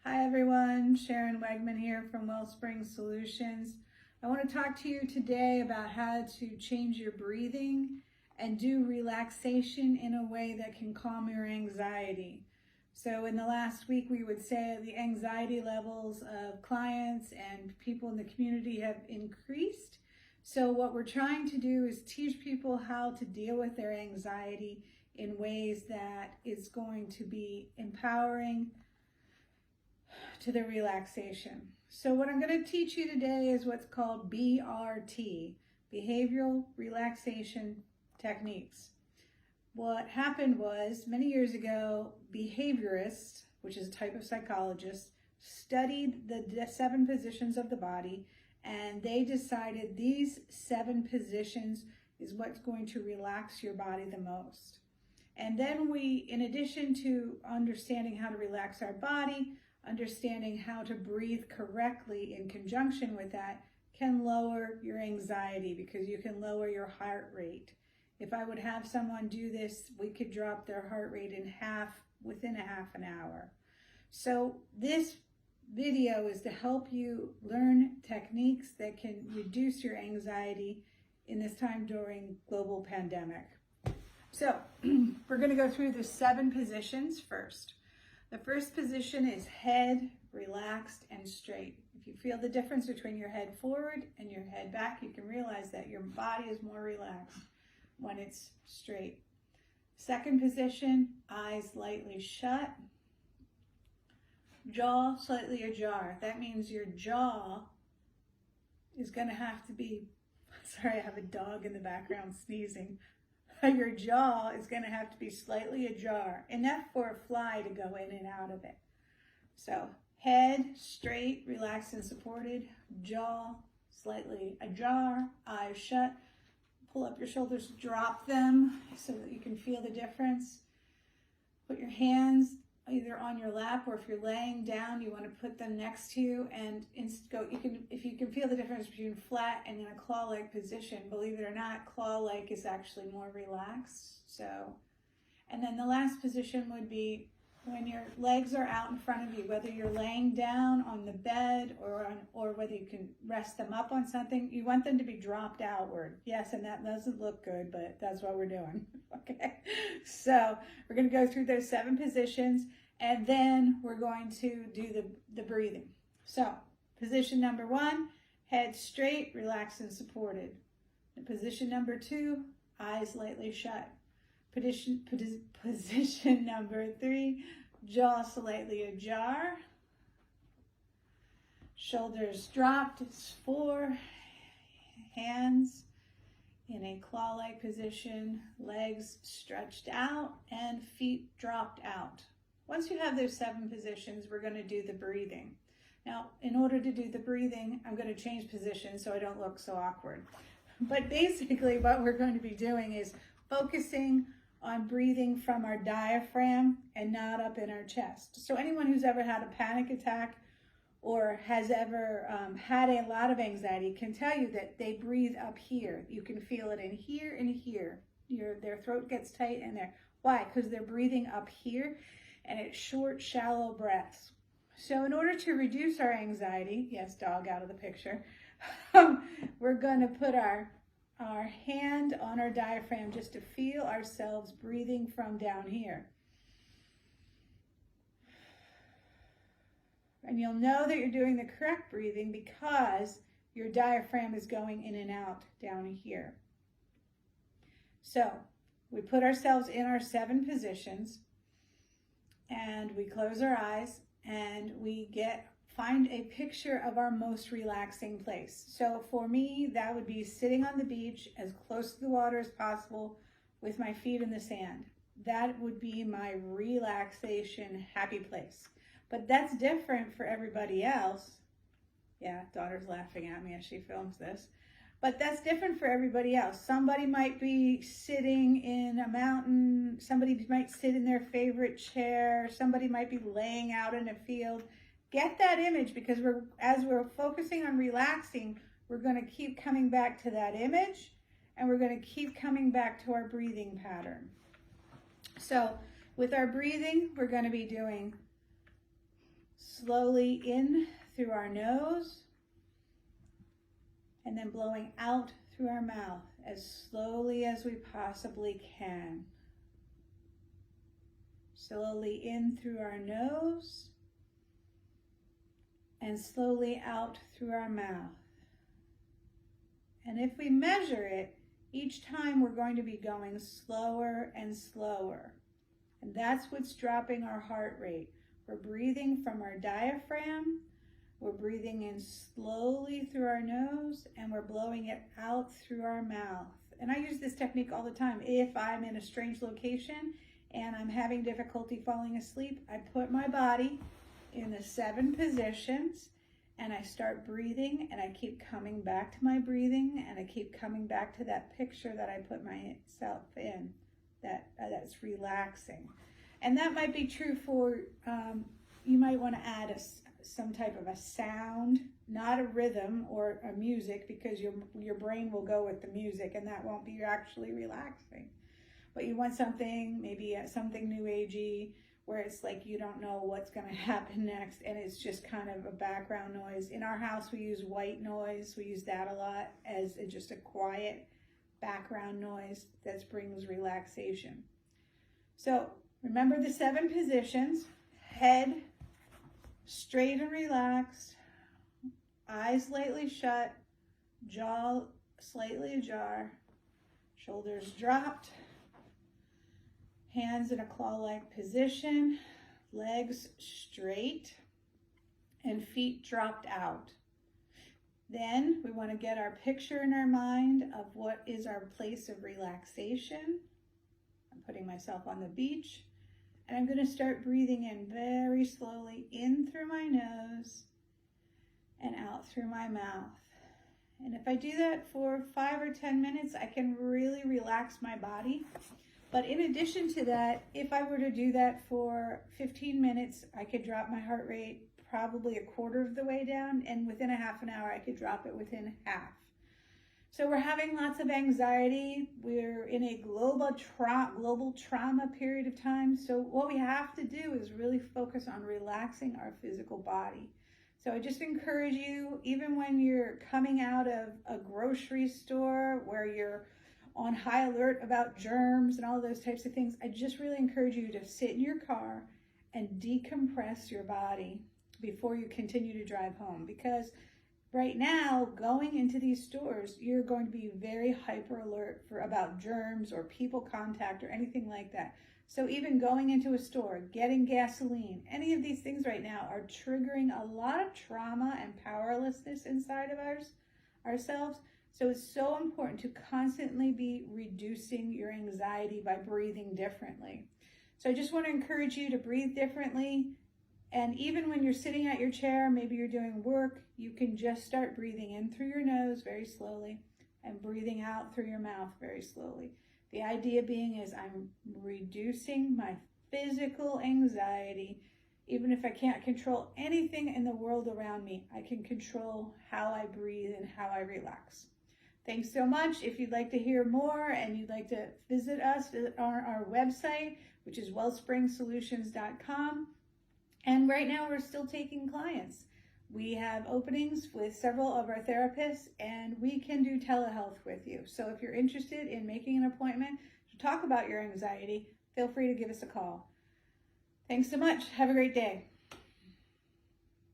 Hi everyone, Sharon Wegman here from Wellspring Solutions. I want to talk to you today about how to change your breathing and do relaxation in a way that can calm your anxiety. So in the last week, we would say the anxiety levels of clients and people in the community have increased. So what we're trying to do is teach people how to deal with their anxiety in ways that is going to be empowering to the relaxation. So what I'm going to teach you today is what's called BRT, Behavioral Relaxation Techniques. What happened was, many years ago, behaviorists, which is a type of psychologist, studied the 7 positions of the body, and they decided these 7 positions is what's going to relax your body the most. And then we, in addition to understanding how to relax our body, understanding how to breathe correctly in conjunction with that can lower your anxiety because you can lower your heart rate. If I would have someone do this, we could drop their heart rate in half within a half an hour. So this video is to help you learn techniques that can reduce your anxiety in this time during global pandemic. So we're going to go through the 7 positions first. The first position is head relaxed and straight. If you feel the difference between your head forward and your head back, you can realize that your body is more relaxed when it's straight. Second position, eyes lightly shut, jaw slightly ajar. That means your jaw is going to have to be, sorry, I have a dog in the background sneezing. Your jaw is going to have to be slightly ajar, enough for a fly to go in and out of it. So head straight, relaxed and supported, jaw slightly ajar, eyes shut. Pull up your shoulders, drop them so that you can feel the difference. Put your hands either on your lap, or if you're laying down, you want to put them next to you and go. If you can feel the difference between flat and in a claw-like position, believe it or not, claw-like is actually more relaxed. So, and then the last position would be when your legs are out in front of you, whether you're laying down on the bed or whether you can rest them up on something, you want them to be dropped outward. Yes, and that doesn't look good, but that's what we're doing. Okay, so we're going to go through those 7 positions, and then we're going to do the breathing. So position number 1, head straight, relaxed and supported. And position number 2, eyes lightly shut. Position number 3, jaw slightly ajar, shoulders dropped. It's 4, hands in a claw-like position, legs stretched out and feet dropped out. Once you have those 7 positions, we're going to do the breathing. Now, in order to do the breathing, I'm going to change positions so I don't look so awkward. But basically what we're going to be doing is focusing on breathing from our diaphragm and not up in our chest. So anyone who's ever had a panic attack or has ever had a lot of anxiety can tell you that they breathe up here. You can feel it in here and here. Their throat gets tight in there. Why? Because they're breathing up here, and it's short, shallow breaths. So in order to reduce our anxiety, yes, dog out of the picture, we're going to put our hand on our diaphragm just to feel ourselves breathing from down here. And you'll know that you're doing the correct breathing because your diaphragm is going in and out down here. So we put ourselves in our 7 positions, and we close our eyes, and we find a picture of our most relaxing place. So for me, that would be sitting on the beach as close to the water as possible with my feet in the sand. That would be my relaxation, happy place. But that's different for everybody else. Yeah, daughter's laughing at me as she films this. But that's different for everybody else. Somebody might be sitting in a mountain. Somebody might sit in their favorite chair. Somebody might be laying out in a field. Get that image, because as we're focusing on relaxing, we're going to keep coming back to that image, and we're going to keep coming back to our breathing pattern. So with our breathing, we're going to be doing slowly in through our nose, and then blowing out through our mouth as slowly as we possibly can. Slowly in through our nose and slowly out through our mouth. And if we measure it, each time we're going to be going slower and slower. And that's what's dropping our heart rate. We're breathing from our diaphragm. We're breathing in slowly through our nose, and we're blowing it out through our mouth. And I use this technique all the time. If I'm in a strange location and I'm having difficulty falling asleep, I put my body in the 7 positions, and I start breathing, and I keep coming back to my breathing, and I keep coming back to that picture that I put myself in, that's relaxing. And that might be true for, you might want to add some type of a sound, not a rhythm or a music, because your brain will go with the music, and that won't be actually relaxing. But you want something, maybe something new agey, where it's like you don't know what's going to happen next, and it's just kind of a background noise. In our house, we use white noise. We use that a lot as just a quiet background noise that brings relaxation. So remember the 7 positions: head straight and relaxed, eyes lightly shut, jaw slightly ajar, shoulders dropped, hands in a claw-like position, legs straight, and feet dropped out. Then we want to get our picture in our mind of what is our place of relaxation. I'm putting myself on the beach, and I'm going to start breathing in very slowly, in through my nose and out through my mouth. And if I do that for 5 or 10 minutes, I can really relax my body. But in addition to that, if I were to do that for 15 minutes, I could drop my heart rate probably a quarter of the way down, and within a half an hour, I could drop it within half. So we're having lots of anxiety. We're in a global trauma period of time. So what we have to do is really focus on relaxing our physical body. So I just encourage you, even when you're coming out of a grocery store where you're on high alert about germs and all those types of things, I just really encourage you to sit in your car and decompress your body before you continue to drive home. Because right now, going into these stores, you're going to be very hyper alert about germs or people contact or anything like that. So even going into a store, getting gasoline, any of these things right now are triggering a lot of trauma and powerlessness inside of ourselves. So it's so important to constantly be reducing your anxiety by breathing differently. So I just want to encourage you to breathe differently. And even when you're sitting at your chair, maybe you're doing work, you can just start breathing in through your nose very slowly and breathing out through your mouth very slowly. The idea being is I'm reducing my physical anxiety. Even if I can't control anything in the world around me, I can control how I breathe and how I relax. Thanks so much. If you'd like to hear more and you'd like to visit us on our website, which is wellspringsolutions.com. And right now we're still taking clients. We have openings with several of our therapists, and we can do telehealth with you. So if you're interested in making an appointment to talk about your anxiety, feel free to give us a call. Thanks so much. Have a great day.